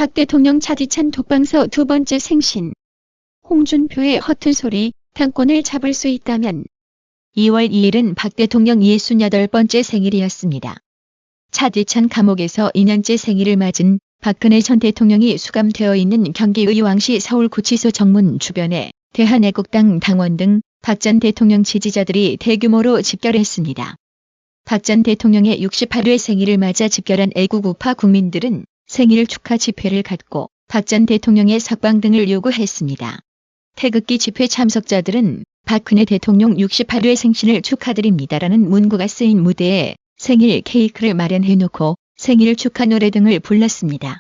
박 대통령 차디찬 독방서 두 번째 생신. 홍준표의 허튼 소리, 당권을 잡을 수 있다면. 2월 2일은 박 대통령 68번째 생일이었습니다. 차디찬 감옥에서 2년째 생일을 맞은 박근혜 전 대통령이 수감되어 있는 경기 의왕시 서울구치소 정문 주변에 대한애국당 당원 등 박 전 대통령 지지자들이 대규모로 집결했습니다. 박 전 대통령의 68회 생일을 맞아 집결한 애국 우파 국민들은 생일 축하 집회를 갖고 박 전 대통령의 석방 등을 요구했습니다. 태극기 집회 참석자들은 박근혜 대통령 68회 생신을 축하드립니다라는 문구가 쓰인 무대에 생일 케이크를 마련해놓고 생일 축하 노래 등을 불렀습니다.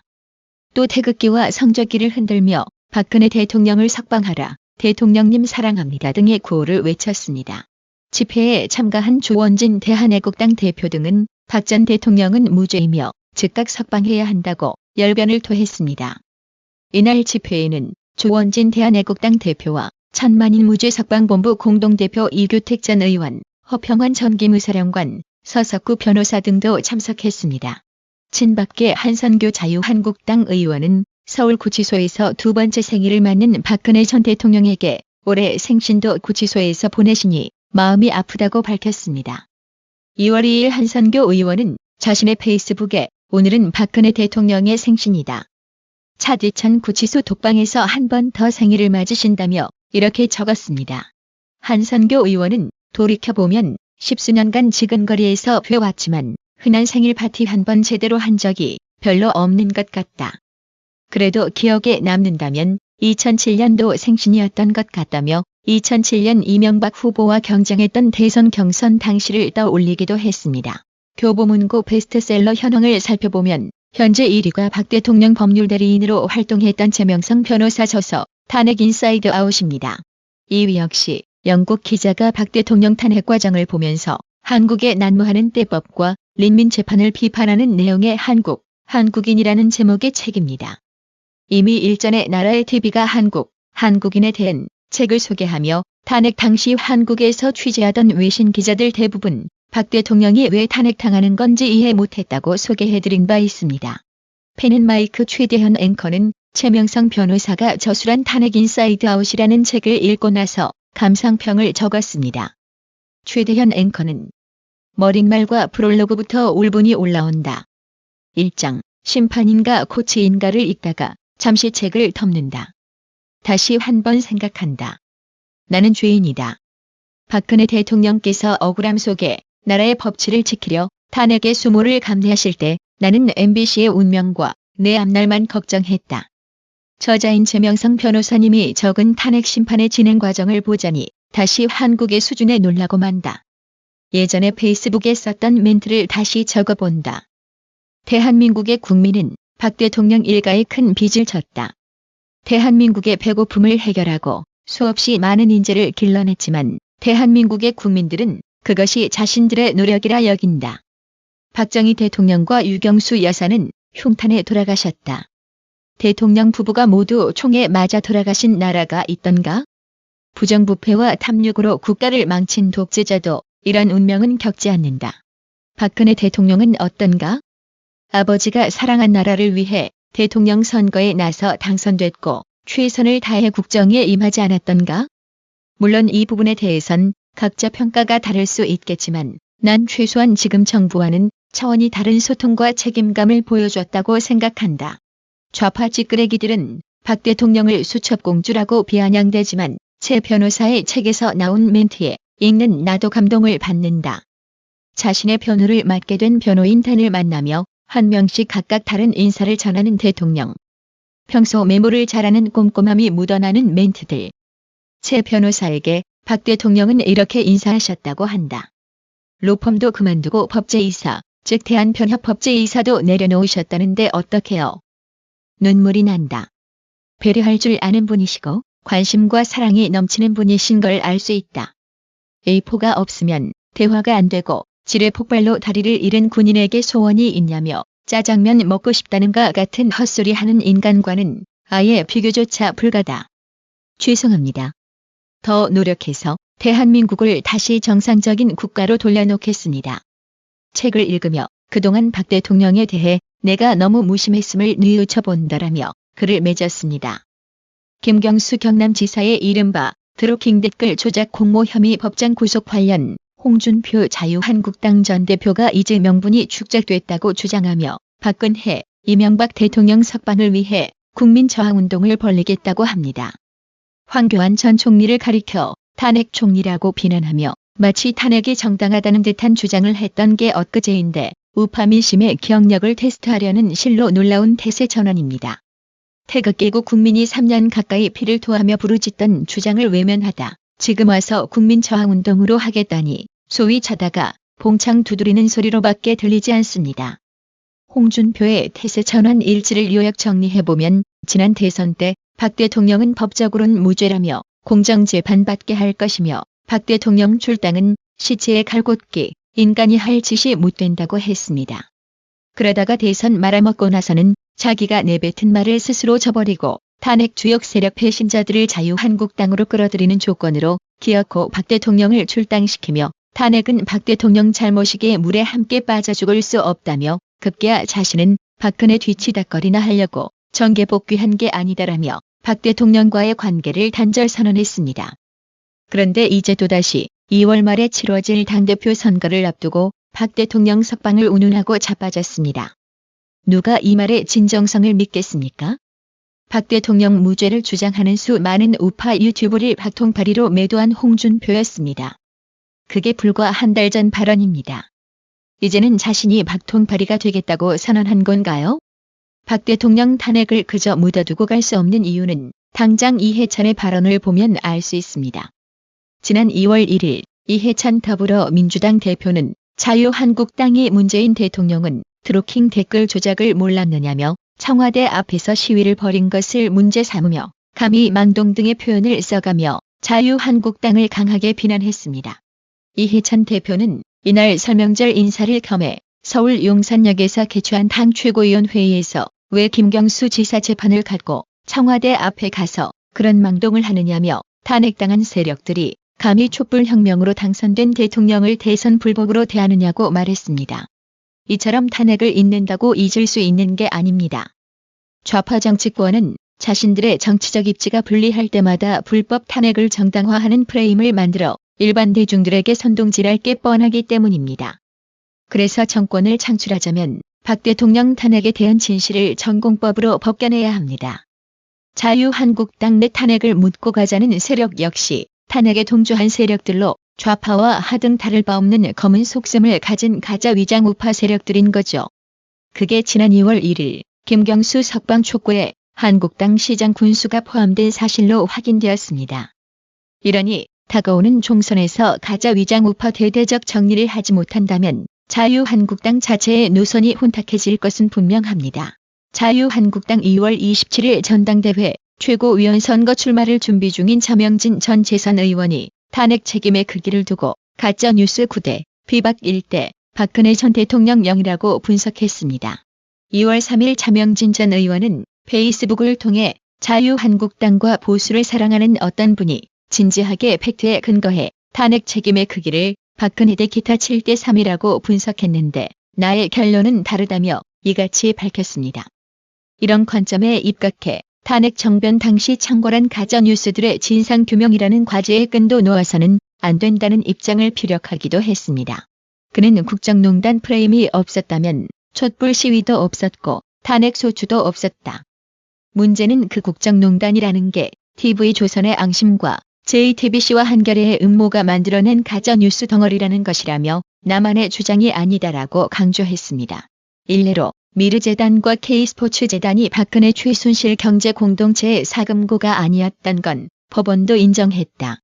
또 태극기와 성적기를 흔들며 박근혜 대통령을 석방하라, 대통령님 사랑합니다 등의 구호를 외쳤습니다. 집회에 참가한 조원진 대한애국당 대표 등은 박 전 대통령은 무죄이며 즉각 석방해야 한다고 열변을 토했습니다. 이날 집회에는 조원진 대한애국당 대표와 천만인 무죄 석방본부 공동대표 이규택 전 의원, 허평원 전 기무사령관, 서석구 변호사 등도 참석했습니다. 친박계 한선교 자유한국당 의원은 서울구치소에서 두 번째 생일을 맞는 박근혜 전 대통령에게 올해 생신도 구치소에서 보내시니 마음이 아프다고 밝혔습니다. 2월 2일 한선교 의원은 자신의 페이스북에 오늘은 박근혜 대통령의 생신이다. 차디찬 구치소 독방에서 한 번 더 생일을 맞으신다며 이렇게 적었습니다. 한선교 의원은 돌이켜보면 10수년간 지근거리에서 뵈왔지만 흔한 생일 파티 한 번 제대로 한 적이 별로 없는 것 같다. 그래도 기억에 남는다면 2007년도 생신이었던 것 같다며 2007년 이명박 후보와 경쟁했던 대선 경선 당시를 떠올리기도 했습니다. 교보문고 베스트셀러 현황을 살펴보면 현재 1위가 박 대통령 법률대리인으로 활동했던 최명성 변호사 저서 탄핵 인사이드 아웃입니다. 2위 역시 영국 기자가 박 대통령 탄핵 과정을 보면서 한국에 난무하는 때법과 린민재판을 비판하는 내용의 한국인이라는 제목의 책입니다. 이미 일전에 나라의 TV가 한국인에 대한 책을 소개하며 탄핵 당시 한국에서 취재하던 외신 기자들 대부분 박 대통령이 왜 탄핵당하는 건지 이해 못했다고 소개해드린 바 있습니다. 펜앤마이크 최대현 앵커는 최명성 변호사가 저술한 탄핵 인사이드 아웃이라는 책을 읽고 나서 감상평을 적었습니다. 최대현 앵커는 머릿말과 프롤로그부터 울분이 올라온다. 1장, 심판인가 코치인가를 읽다가 잠시 책을 덮는다. 다시 한 번 생각한다. 나는 죄인이다. 박근혜 대통령께서 억울함 속에 나라의 법치를 지키려 탄핵의 수모를 감내하실 때 나는 MBC의 운명과 내 앞날만 걱정했다. 저자인 최명성 변호사님이 적은 탄핵 심판의 진행 과정을 보자니 다시 한국의 수준에 놀라고 만다. 예전에 페이스북에 썼던 멘트를 다시 적어본다. 대한민국의 국민은 박 대통령 일가에 큰 빚을 졌다. 대한민국의 배고픔을 해결하고 수없이 많은 인재를 길러냈지만 대한민국의 국민들은 그것이 자신들의 노력이라 여긴다. 박정희 대통령과 유경수 여사는 흉탄에 돌아가셨다. 대통령 부부가 모두 총에 맞아 돌아가신 나라가 있던가? 부정부패와 탐욕으로 국가를 망친 독재자도 이런 운명은 겪지 않는다. 박근혜 대통령은 어떤가? 아버지가 사랑한 나라를 위해 대통령 선거에 나서 당선됐고 최선을 다해 국정에 임하지 않았던가? 물론 이 부분에 대해선 각자 평가가 다를 수 있겠지만 난 최소한 지금 정부와는 차원이 다른 소통과 책임감을 보여줬다고 생각한다. 좌파 찌끄레기들은 박 대통령을 수첩공주라고 비아냥대지만 최 변호사의 책에서 나온 멘트에 읽는 나도 감동을 받는다. 자신의 변호를 맡게 된 변호인단을 만나며 한 명씩 각각 다른 인사를 전하는 대통령. 평소 메모를 잘하는 꼼꼼함이 묻어나는 멘트들. 최 변호사에게 박 대통령은 이렇게 인사하셨다고 한다. 로펌도 그만두고 법제이사, 즉 대한변협법제이사도 내려놓으셨다는데 어떡해요? 눈물이 난다. 배려할 줄 아는 분이시고 관심과 사랑이 넘치는 분이신 걸 알 수 있다. A4가 없으면 대화가 안 되고 지뢰 폭발로 다리를 잃은 군인에게 소원이 있냐며 짜장면 먹고 싶다는가 같은 헛소리 하는 인간과는 아예 비교조차 불가다. 죄송합니다. 더 노력해서 대한민국을 다시 정상적인 국가로 돌려놓겠습니다. 책을 읽으며 그동안 박 대통령에 대해 내가 너무 무심했음을 뉘우쳐본다라며 글을 맺었습니다. 김경수 경남지사의 이른바 드루킹 댓글 조작 공모 혐의 법정 구속 관련 홍준표 자유한국당 전 대표가 이제 명분이 축적됐다고 주장하며 박근혜, 이명박 대통령 석방을 위해 국민저항운동을 벌이겠다고 합니다. 황교안 전 총리를 가리켜 탄핵 총리라고 비난하며 마치 탄핵이 정당하다는 듯한 주장을 했던 게 엊그제인데 우파 민심의 기억력을 테스트하려는 실로 놀라운 태세 전환입니다. 태극기고 국민이 3년 가까이 피를 토하며 부르짖던 주장을 외면하다 지금 와서 국민저항운동으로 하겠다니 소위 자다가 봉창 두드리는 소리로밖에 들리지 않습니다. 홍준표의 태세 전환 일지를 요약 정리해보면 지난 대선 때 박 대통령은 법적으로는 무죄라며 공정재판받게 할 것이며 박 대통령 출당은 시체의 갈굼기, 인간이 할 짓이 못된다고 했습니다. 그러다가 대선 말아먹고 나서는 자기가 내뱉은 말을 스스로 저버리고 탄핵 주역 세력 배신자들을 자유한국당으로 끌어들이는 조건으로 기어코 박 대통령을 출당시키며 탄핵은 박 대통령 잘못이기에 물에 함께 빠져 죽을 수 없다며 급기야 자신은 박근혜 뒤치다거리나 하려고 정계 복귀한 게 아니다라며 박 대통령과의 관계를 단절 선언했습니다. 그런데 이제 또다시 2월 말에 치러질 당대표 선거를 앞두고 박 대통령 석방을 운운하고 자빠졌습니다. 누가 이 말의 진정성을 믿겠습니까? 박 대통령 무죄를 주장하는 수많은 우파 유튜브를 박통파리로 매도한 홍준표였습니다. 그게 불과 한 달 전 발언입니다. 이제는 자신이 박통파리가 되겠다고 선언한 건가요? 박 대통령 탄핵을 그저 묻어두고 갈 수 없는 이유는 당장 이해찬의 발언을 보면 알 수 있습니다. 지난 2월 1일 이해찬 더불어민주당 대표는 자유한국당의 문재인 대통령은 드루킹 댓글 조작을 몰랐느냐며 청와대 앞에서 시위를 벌인 것을 문제 삼으며 감히 망동 등의 표현을 써가며 자유한국당을 강하게 비난했습니다. 이해찬 대표는 이날 설명절 인사를 겸해 서울 용산역에서 개최한 당 최고위원회의에서 왜 김경수 지사 재판을 갖고 청와대 앞에 가서 그런 망동을 하느냐며 탄핵당한 세력들이 감히 촛불혁명으로 당선된 대통령을 대선 불복으로 대하느냐고 말했습니다. 이처럼 탄핵을 잊는다고 잊을 수 있는 게 아닙니다. 좌파 정치권은 자신들의 정치적 입지가 불리할 때마다 불법 탄핵을 정당화하는 프레임을 만들어 일반 대중들에게 선동질할 게 뻔하기 때문입니다. 그래서 정권을 창출하자면 박 대통령 탄핵에 대한 진실을 전공법으로 벗겨내야 합니다. 자유한국당 내 탄핵을 묻고 가자는 세력 역시 탄핵에 동조한 세력들로 좌파와 하등 다를 바 없는 검은 속셈을 가진 가짜 위장 우파 세력들인 거죠. 그게 지난 2월 1일 김경수 석방 촉구에 한국당 시장 군수가 포함된 사실로 확인되었습니다. 이러니 다가오는 총선에서 가짜 위장 우파 대대적 정리를 하지 못한다면 자유한국당 자체의 노선이 혼탁해질 것은 분명합니다. 자유한국당 2월 27일 전당대회 최고위원 선거 출마를 준비 중인 차명진 전 재선 의원이 탄핵 책임의 크기를 두고 가짜뉴스 9대, 비박 1대, 박근혜 전 대통령령이라고 분석했습니다. 2월 3일 차명진 전 의원은 페이스북을 통해 자유한국당과 보수를 사랑하는 어떤 분이 진지하게 팩트에 근거해 탄핵 책임의 크기를 박근혜 대 기타 7대 3이라고 분석했는데 나의 결론은 다르다며 이같이 밝혔습니다. 이런 관점에 입각해 탄핵 정변 당시 창궐한 가짜뉴스들의 진상규명이라는 과제의 끈도 놓아서는 안 된다는 입장을 피력하기도 했습니다. 그는 국정농단 프레임이 없었다면 촛불 시위도 없었고 탄핵 소추도 없었다. 문제는 그 국정농단이라는 게 TV조선의 앙심과 JTBC와 한겨레의 음모가 만들어낸 가짜뉴스 덩어리라는 것이라며 나만의 주장이 아니다라고 강조했습니다. 일례로 미르재단과 K스포츠재단이 박근혜 최순실 경제공동체의 사금고가 아니었던 건 법원도 인정했다.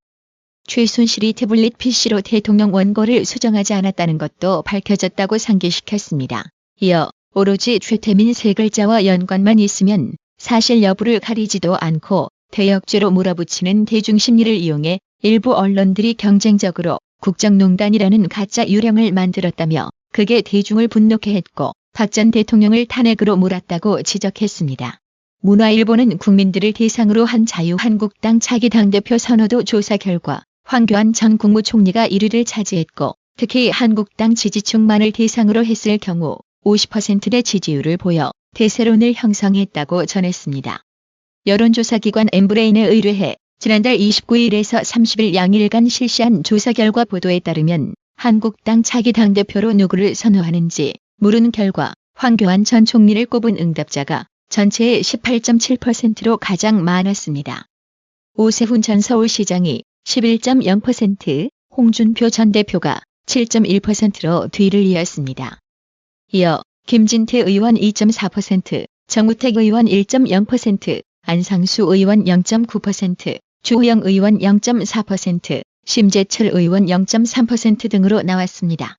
최순실이 태블릿 PC로 대통령 원고를 수정하지 않았다는 것도 밝혀졌다고 상기시켰습니다. 이어 오로지 최태민 세 글자와 연관만 있으면 사실 여부를 가리지도 않고 대역죄로 몰아붙이는 대중심리를 이용해 일부 언론들이 경쟁적으로 국정농단이라는 가짜 유령을 만들었다며 그게 대중을 분노케 했고 박 전 대통령을 탄핵으로 몰았다고 지적했습니다. 문화일보는 국민들을 대상으로 한 자유한국당 차기 당대표 선호도 조사 결과 황교안 전 국무총리가 1위를 차지했고 특히 한국당 지지층만을 대상으로 했을 경우 50%의 지지율을 보여 대세론을 형성했다고 전했습니다. 여론조사기관 엠브레인에 의뢰해 지난달 29일에서 30일 양일간 실시한 조사 결과 보도에 따르면 한국당 차기 당대표로 누구를 선호하는지 물은 결과 황교안 전 총리를 꼽은 응답자가 전체의 18.7%로 가장 많았습니다. 오세훈 전 서울시장이 11.0%, 홍준표 전 대표가 7.1%로 뒤를 이었습니다. 이어 김진태 의원 2.4%, 정우택 의원 1.0%, 안상수 의원 0.9%, 주호영 의원 0.4%, 심재철 의원 0.3% 등으로 나왔습니다.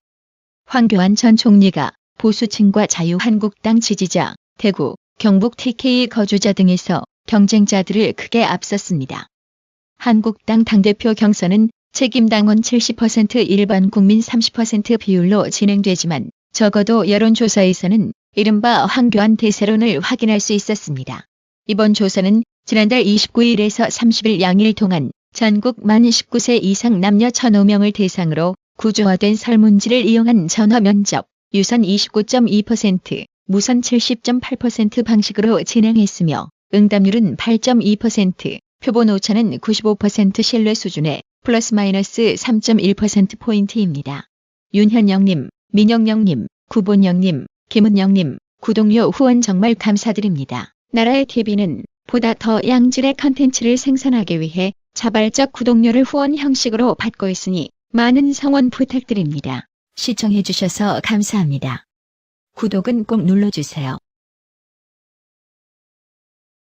황교안 전 총리가 보수층과 자유한국당 지지자, 대구, 경북 TK 거주자 등에서 경쟁자들을 크게 앞섰습니다. 한국당 당대표 경선은 책임당원 70%, 일반 국민 30% 비율로 진행되지만 적어도 여론조사에서는 이른바 황교안 대세론을 확인할 수 있었습니다. 이번 조사는 지난달 29일에서 30일 양일 동안 전국 만 19세 이상 남녀 1,005명을 대상으로 구조화된 설문지를 이용한 전화 면접, 유선 29.2%, 무선 70.8% 방식으로 진행했으며 응답률은 8.2%, 표본 오차는 95% 신뢰 수준의 플러스 마이너스 3.1%포인트입니다. 윤현영님, 민영영님, 구본영님, 김은영님, 구독료 후원 정말 감사드립니다. 나라의 TV는 보다 더 양질의 컨텐츠를 생산하기 위해 자발적 구독료를 후원 형식으로 받고 있으니 많은 성원 부탁드립니다. 시청해주셔서 감사합니다. 구독은 꼭 눌러주세요.